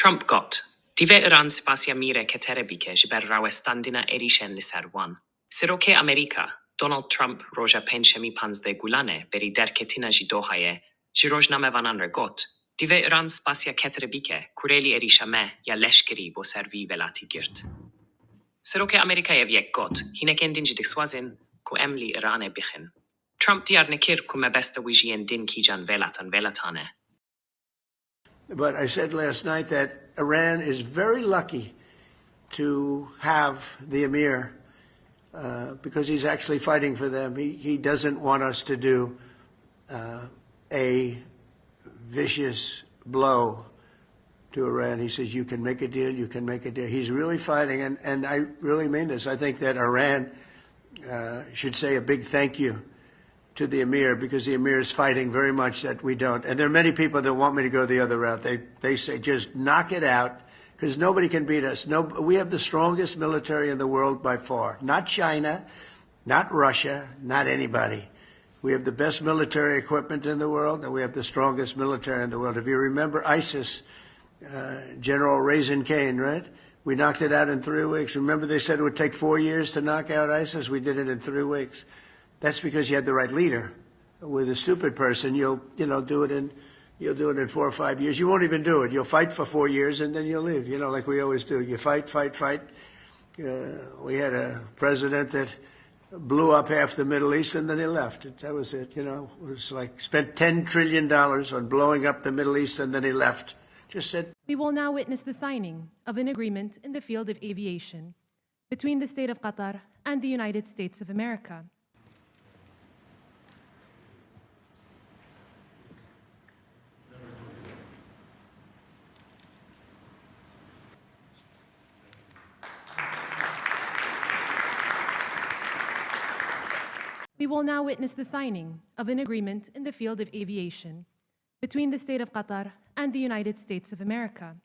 Trump got Divê Îran sipasiya Mîrê Qeterê bike ji ber rawestandina êrîşên li ser wan. Serokê Amerîka Donald Trump roja Pêncşemî panzdê Gulanê berî derketina ji Dohayê ji rojnamevanan re got Divê Îran spasiya Qeterê bike kurêlî êrîşa me ya leşkerî bo servî welatî girt. Serokê Amerîkayê yek got hinekên din ji dixwazin ku em li Îranê bixin. Trump diyar nekir ku mebesta wî jiyên din kîcan welatan welatane. But I said last night that Iran is very lucky to have the Emir because he's actually fighting for them. He doesn't want us to do a vicious blow to Iran. He says, you can make a deal, you can make a deal. He's really fighting, and I really mean this. I think that Iran should say a big thank you to the Emir, because the Emir is fighting very much that we don't. And there are many people that want me to go the other route. They say, just knock it out, because nobody can beat us. We have the strongest military in the world by far. Not China, not Russia, not anybody. We have the best military equipment in the world, and we have the strongest military in the world. If you remember ISIS, General Raisin Kane, right? We knocked it out in 3 weeks. Remember they said it would take 4 years to knock out ISIS? We did it in 3 weeks. That's because you had the right leader. With a stupid person, you'll do it in 4 or 5 years. You won't even do it. You'll fight for 4 years and then you'll leave. Like we always do. You fight. We had a president that blew up half the Middle East and then he left. That was it. It was like spent $10 trillion on blowing up the Middle East and then he left. Just said. We will now witness the signing of an agreement in the field of aviation between the state of Qatar and the United States of America. We will now witness the signing of an agreement in the field of aviation between the state of Qatar and the United States of America.